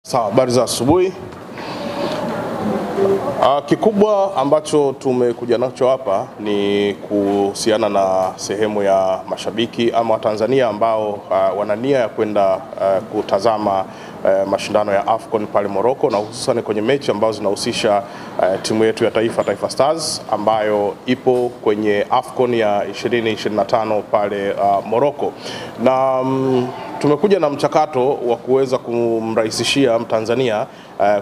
Sawa, habari za asubuhi. Kikubwa ambacho tumekuja nacho hapa ni kuhusiana na sehemu ya mashabiki ama Watanzania ambao wana nia ya kwenda kutazama mashindano ya AFCON pale Morocco, na hususan kwenye mechi ambazo zinahusisha timu yetu ya Taifa Stars ambayo ipo kwenye AFCON ya 2025 pale Morocco. Na tumekuja na mchakato wa kuweza kumrahisishia Mtanzania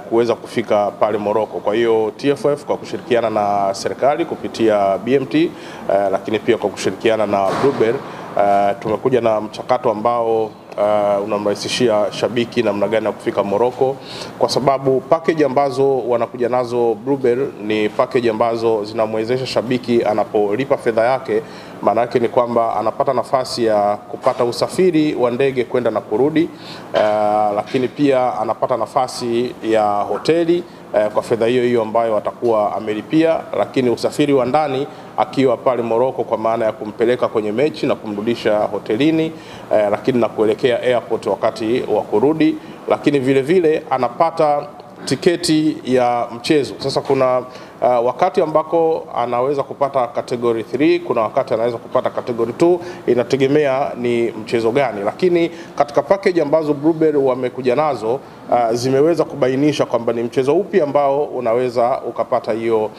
kuweza kufika pale Morocco. Kwa hiyo TFF kwa kushirikiana na serikali kupitia BMT lakini pia kwa kushirikiana na Bluebird tumekuja na mchakato ambao unamrahisishia shabiki namna gani ya kufika Morocco, kwa sababu package ambazo wanakuja nazo Bluebird ni package ambazo zinamwezesha shabiki anapolipa fedha yake, maana yake ni kwamba anapata nafasi ya kupata usafiri wa ndege kwenda na kurudi, lakini pia anapata nafasi ya hoteli kwa fedha hiyo hiyo ambayo atakuwa amelipia, lakini usafiri wa ndani akiwa pale Morocco kwa maana ya kumpeleka kwenye mechi na kumrudisha hotelini, lakini na kuelekea airport wakati wa kurudi, lakini vile vile anapata tiketi ya mchezo. Sasa kuna wakati ambako anaweza kupata category 3, kuna wakati anaweza kupata category 2, inategemea ni mchezo gani. Lakini katika package ambazo Bluebird wamekuja nazo zimeweza kubainisha kwamba ni mchezo upi ambao unaweza ukapata hiyo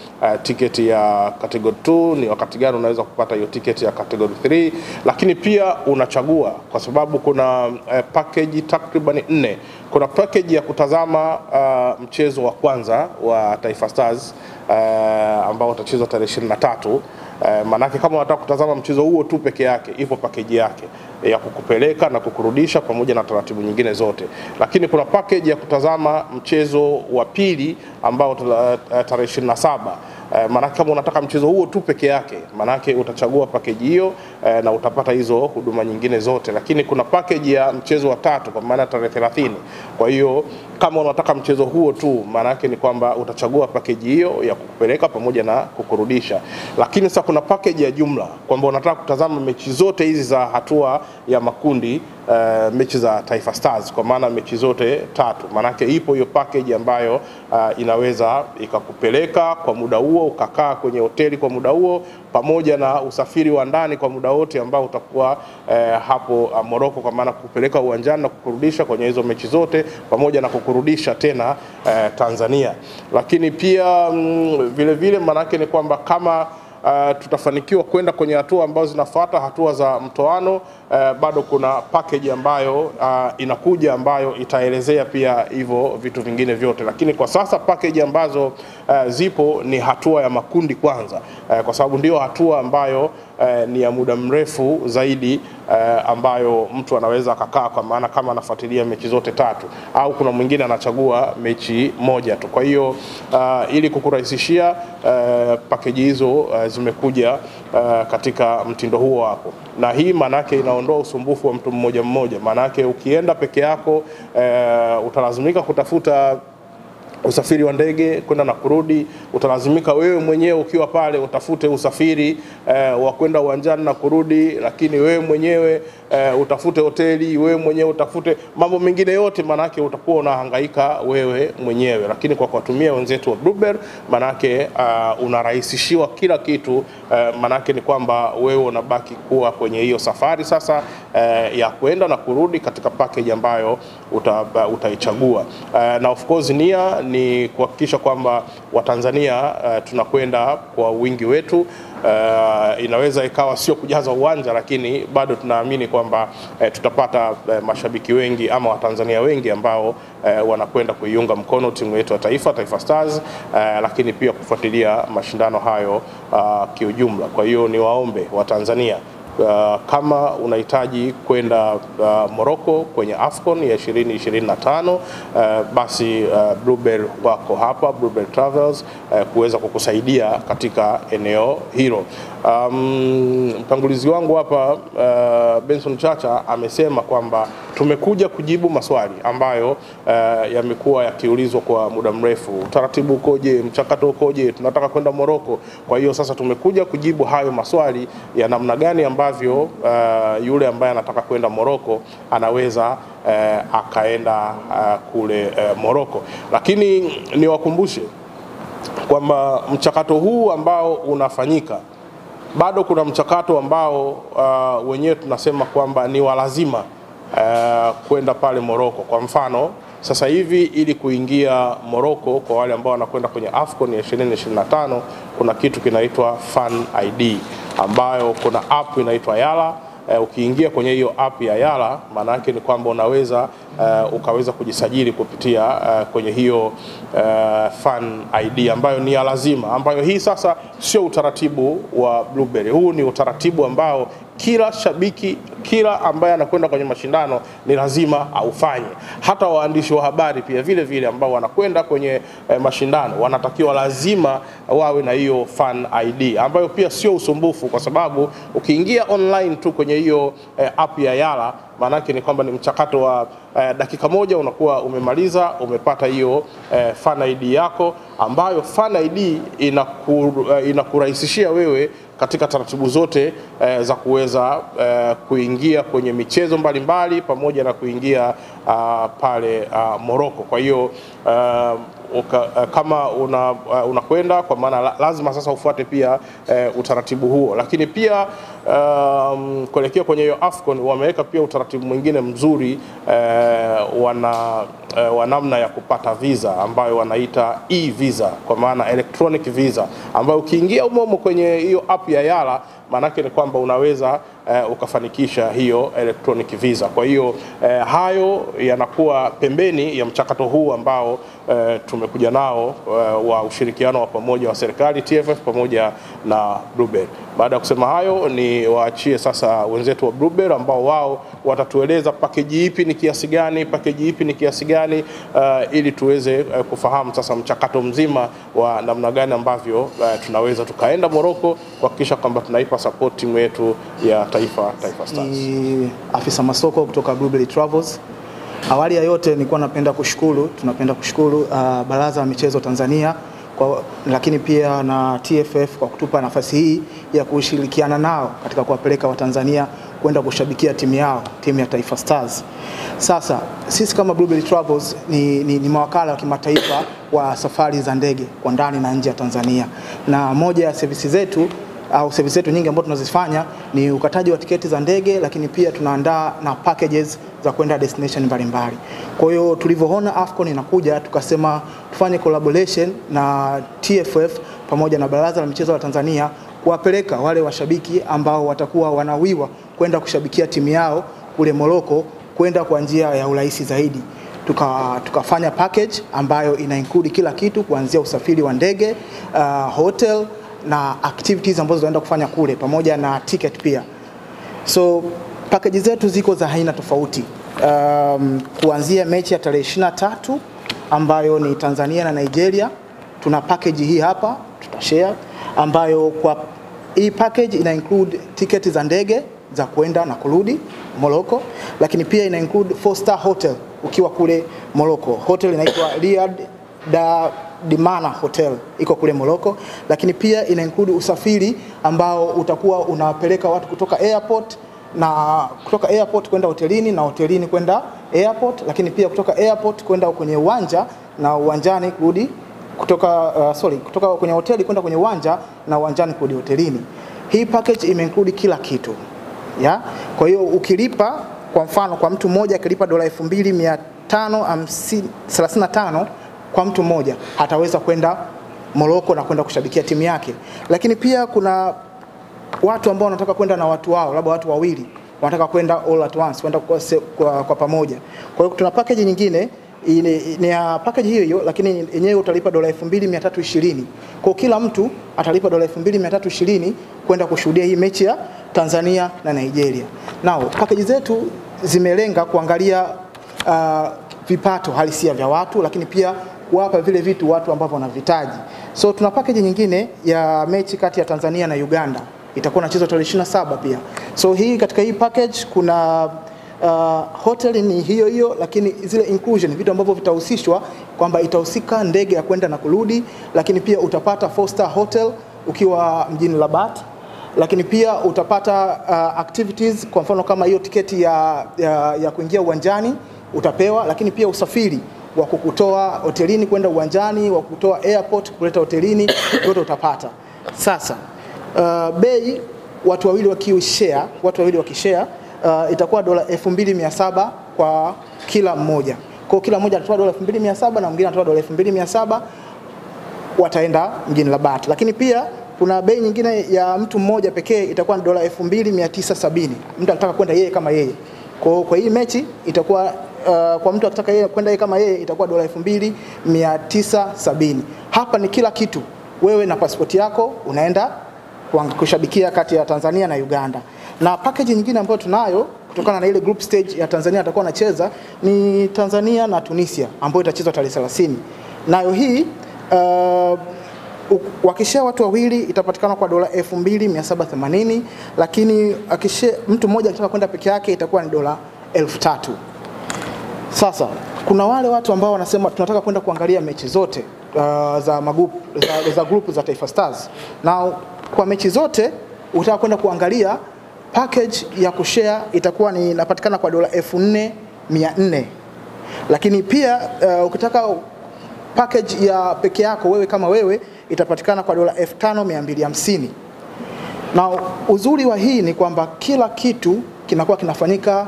tiketi ya category 2, ni wakati gani unaweza kupata hiyo tiketi ya category 3, lakini pia unachagua kwa sababu kuna package takriban 4. Kuna package ya kutazama mchezo wa kwanza wa Taifa Stars ambao utachezwa tarehe 23. Manake kama unataka kutazama mchezo huo tu peke yake, ipo package yake ya kukupeleka na kukurudisha pamoja na taratibu nyingine zote. Lakini kuna package ya kutazama mchezo wa pili ambao tarehe 27. Manake kama unataka mchezo huo tu peke yake, manake utachagua package hiyo na utapata hizo huduma nyingine zote. Lakini kuna package ya mchezo wa tatu kwa maana tarehe 30. Kwa hiyo kama unataka mchezo huo tu, manake ni kwamba utachagua package hiyo ya kukupeleka pamoja na kukurudisha. Lakini sasa kuna package ya jumla kwamba unataka kutazama mechi zote hizi za hatua ya makundi, mechi za Taifa Stars kwa maana mechi zote tatu. Manake ipo hiyo package ambayo inaweza ikakupeleka kwa muda huo, ukakaa kwenye hoteli kwa muda huo, pamoja na usafiri wa ndani kwa muda wote ambao utakuwa hapo Morocco, kwa maana kupeleka uwanjani na kukurudisha kwenye hizo mechi zote pamoja na kukurudisha tena Tanzania. Lakini pia vile vile manake ni kwamba kama tutafanikiwa kwenda kwenye hatua ambazo zinafuata, hatua za mtoano, bado kuna package ambayo inakuja ambayo itaelezea pia hivyo vitu vingine vyote. Lakini kwa sasa package ambazo zipo ni hatua ya makundi kwanza, kwa sababu ndio hatua ambayo ni ya muda mrefu zaidi, ambayo mtu anaweza akakaa kwa maana kama anafuatilia mechi zote tatu, au kuna mwingine anachagua mechi moja tu. Kwa hiyo ili kukurahisishia package hizo zimekuja katika mtindo huo hapo, na hii manake inaondoa usumbufu wa mtu mmoja mmoja. Manake ukienda peke yako utalazimika kutafuta usafiri wa ndege kwenda na kurudi, utalazimika wewe mwenyewe ukiwa pale utafute usafiri wa kwenda uwanjani na kurudi, lakini wewe mwenyewe utafute hoteli, wewe mwenyewe utafute mambo mengine yote, manake utakuwa unahangaika wewe mwenyewe. Lakini kwa kutumia wenzetu wa Bluebird, manake unarahisishiwa kila kitu, manake ni kwamba wewe unabaki kuwa kwenye hiyo safari sasa ya kwenda na kurudi katika package ambayo utaichagua. Na of course nia ni kuhakikisha kwamba Watanzania tunakwenda kwa wingi wetu. Inaweza ikawa sio kujaza uwanja, lakini bado tunaamini kwamba tutapata mashabiki wengi ama Watanzania wengi ambao wanakwenda kuiunga mkono timu yetu ya Taifa Stars, lakini pia kufuatilia mashindano hayo kiujumla. Kwa hiyo niwaombe Watanzania, kama unahitaji kwenda Morocco kwenye AFCON ya 2025, basi Bluebird wako hapa, Bluebird Travels, kuweza kukusaidia katika eneo hilo. Mtangulizi wangu hapa Benson Chacha amesema kwamba tumekuja kujibu maswali ambayo yamekuwa yakiulizwa kwa muda mrefu. Utaratibu ukoje, mchakato ukoje, tunataka kwenda Morocco. Kwa hiyo sasa tumekuja kujibu hayo maswali ya namna gani ambayo ambavyo yule ambaye anataka kwenda Morocco anaweza akaenda kule Morocco. Lakini niwakumbushe kwamba mchakato huu ambao unafanyika, bado kuna mchakato ambao wenyewe tunasema kwamba ni walazima kwenda pale Morocco. Kwa mfano sasa hivi ili kuingia Morocco, kwa wale ambao wanakwenda kwenye AFCON ya 2025, kuna kitu kinaitwa Fan ID, ambayo kuna app inaitwa Yala. Ukiingia kwenye hiyo app ya Yala, maana yake ni kwamba unaweza ukaweza kujisajili kupitia kwenye hiyo Fan ID ambayo ni ya lazima, ambayo hii sasa sio utaratibu wa Blueberry. Huu ni utaratibu ambao kila shabiki, kila ambaye anakwenda kwenye mashindano ni lazima aufanye. Hata waandishi wa habari pia vile vile ambao wanakwenda kwenye mashindano wanatakiwa lazima wawe na hiyo Fan ID, ambayo pia sio usumbufu, kwa sababu ukiingia online tu kwenye hiyo app ya Yala, maana yake ni kwamba ni mchakato wa dakika moja unakuwa umemaliza, umepata hiyo Fan ID yako, ambayo Fan ID inakurahisishia wewe katika taratibu zote za kuweza kuingia kwenye michezo mbalimbali pamoja na kuingia pale Morocco. Kwa hiyo kama unakwenda, kwa maana lazima sasa ufuate pia utaratibu huo. Lakini pia kuelekea kwenye hiyo AFCON wameweka pia utaratibu mwingine mzuri wa namna ya kupata visa ambayo wanaita e-visa, kwa maana electronic visa, ambayo ukiingia umo kwenye hiyo app ya Yala, maanake ni kwamba unaweza ukafanikisha hiyo electronic visa. Kwa hiyo hayo yanakuwa pembeni ya mchakato huu ambao tumekuja nao wa ushirikiano wa pamoja wa serikali, TFF pamoja na Blueberry. Baada ya kusema hayo, ni waachie sasa wenzetu wa Blueberry ambao wao watatueleza package ipi ni kiasi gani, package ipi ni kiasi gani, ili tuweze kufahamu sasa mchakato mzima wa namna gani ambavyo tunaweza tukaenda Morocco kuhakikisha kwamba tunaipa support timu yetu ya Taifa Stars. Ni afisa masoko kutoka Blueberry Travels. Awali ya yote tunapenda kushukuru Baraza la Michezo Tanzania lakini pia na TFF kwa kutupa nafasi hii ya kushirikiana nao katika kuwapeleka Watanzania kwenda kushabikia timu yao, timu ya Taifa Stars. Sasa sisi kama Blueberry Travels ni mawakala wa kimataifa wa safari za ndege kwa ndani na nje ya Tanzania, na moja ya services zetu nyingi ambazo tunazifanya ni ukataji wa tiketi za ndege, lakini pia tunaandaa na packages za kwenda destination mbalimbali. Kwa hiyo tulivyoona AFCON inakuja, tukasema tufanye collaboration na TFF pamoja na Baraza la Michezo la Tanzania kuwapeleka wale washabiki ambao watakuwa wanawiwa kwenda kushabikia timu yao kule Morocco kwenda kwa njia ya urahisi zaidi. Tukafanya package ambayo ina include kila kitu kuanzia usafiri wa ndege, hotel na activities ambazo tunaenda kufanya kule pamoja na ticket pia. So package zetu ziko za aina tofauti. Kuanzia mechi ya tarehe 23 ambayo ni Tanzania na Nigeria, tuna package hii hapa tutashare, ambayo kwa hii package ina include ticket za ndege za kwenda na kurudi Morocco, lakini pia ina include 4-star hotel ukiwa kule Morocco. Hotel inaitwa Riyadh Dimana Hotel, iko kule Morocco, lakini pia ina include usafiri ambao utakuwa unapeleka watu kutoka airport kwenda hotelini na hotelini kwenda airport, lakini pia kutoka airport kwenda kwenye uwanja na uwanjani kurudi, kutoka kwenye hoteli kwenda kwenye uwanja na uwanjani kurudi hotelini. Hii package include kila kitu. Kwa hiyo ukilipa, kwa mfano kwa mtu mmoja akilipa $2535 kwa mtu mmoja ataweza kwenda Morocco na kwenda kushabikia timu yake. Lakini pia kuna watu ambao wanataka kwenda na watu wao, labda watu wawili wanataka kwenda all at once, kwenda kwa pamoja. Kwa hiyo tuna package nyingine ni ya package hiyo, lakini yenyewe utalipa $2320. Kwa kila mtu atalipa $2320 kwenda kushuhudia hii mechi ya Tanzania na Nigeria. Nao package zetu zimelenga kuangalia vipato halisia vya watu, lakini pia kuwapa vile vitu watu ambao wanavitaji. So tuna package nyingine ya mechi kati ya Tanzania na Uganda, itakuwa inachezwa tarehe 27 pia. So hii katika hii package kuna hotel ni hiyo, lakini zile inclusion vitu ambavyo vitahusishwa kwamba itahusika ndege ya kwenda na kurudi, lakini pia utapata 4-star hotel ukiwa mjini Rabat, lakini pia utapata activities, kwa mfano kama hiyo tiketi ya kuingia uwanjani utapewa, lakini pia usafiri wa kukutoa hotelini kwenda uwanjani, wa kukutoa airport kuleta hotelini, yote utapata. Sasa bei watu wawili wakishare itakuwa $2,700 kwa kila mmoja. Kwa kila mmoja atatoa $2,700 na mwingine atatoa $2,700, wataenda mjini Rabat. Lakini pia kuna bei nyingine ya mtu mmoja pekee itakuwa $2,970. Mtu anataka kwenda yeye kama yeye. Kwa hii mechi itakuwa kwa mtu akitaka yeye kwenda yeye kama yeye itakuwa $2,970. Hapa ni kila kitu. Wewe na pasipoti yako unaenda kushabikia kati ya Tanzania na Uganda. Na package nyingine ambayo tunayo kutokana na ile group stage ya Tanzania atakuwa anacheza ni Tanzania na Tunisia ambayo itachezwa tarehe 30. Nayo hii wakishare watu wawili itapatikana kwa $2,780, lakini mtu mmoja akitaka kwenda peke yake itakuwa ni $1,000. Sasa kuna wale watu ambao wanasema tunataka kwenda kuangalia mechi zote za group za Taifa Stars. Na kwa mechi zote utaka kwenda kuangalia, package ya kushare itakuwa ni inapatikana kwa $4,400. Lakini pia ukitaka package ya peke yako wewe kama wewe itapatikana kwa $5,250. Na uzuri wa hii ni kwamba kila kitu kinakuwa kinafanyika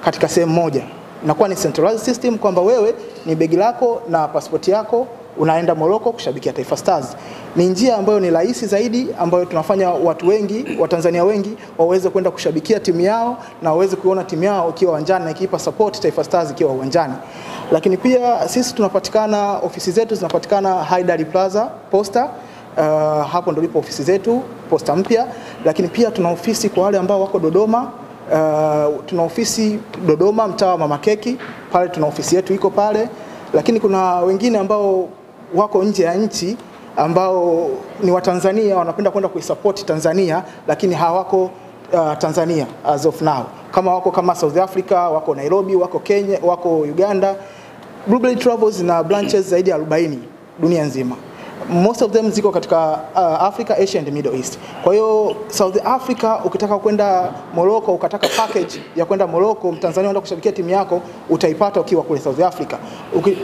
katika sehemu moja. Inakuwa ni centralized system kwamba wewe ni begi lako na pasipoti yako unaenda Morocco kushabikia Taifa Stars. Ni njia ambayo ni rahisi zaidi, ambayo tunafanya watu wengi, Watanzania wengi waweze kwenda kushabikia timu yao na waweze kuona timu yao ikiwa uwanjani na ikipa support Taifa Stars ikiwa uwanjani. Lakini pia sisi tunapatikana, ofisi zetu zinapatikana Haidari Plaza Posta. Hapo ndipo ofisi zetu, Posta mpya. Lakini pia tuna ofisi kwa wale ambao wako Dodoma. Tuna ofisi Dodoma, mtaa wa Mama Keki, pale tuna ofisi yetu iko pale. Lakini kuna wengine ambao wako nje ya nchi ambao ni Watanzania wanapenda kwenda kuisupport Tanzania lakini hawako Tanzania as of now. Kama wako kama South Africa, wako Nairobi, wako Kenya, wako Uganda. Bluebell Travels na branches zaidi ya 40 dunia nzima. Most of them ziko katika Africa, Asia and Middle East. Kwa hiyo South Africa ukitaka kwenda Morocco, ukataka package ya kwenda Morocco, Mtanzania anaenda kushabikia timu yako, utaipata ukiwa kule South Africa.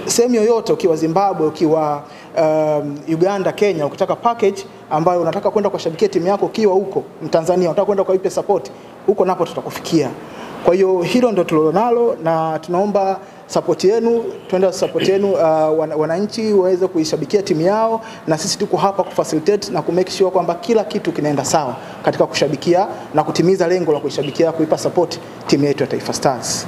Sehemu yoyote, ukiwa Zimbabwe, ukiwa Uganda, Kenya, ukitaka package ambayo unataka kwenda kushabikia timu yako ukiwa huko Mtanzania, unataka kwenda kuipe support, huko napo tutakufikia. Kwa hiyo hilo ndio tulilonalo na tunaomba support yenu, tuende support yenu, wananchi waweze kuishabikia timu yao, na sisi tuko hapa kufacilitate na kumake sure kwamba kila kitu kinaenda sawa katika kushabikia na kutimiza lengo la kuishabikia, kuipa support timu yetu ya Taifa Stars.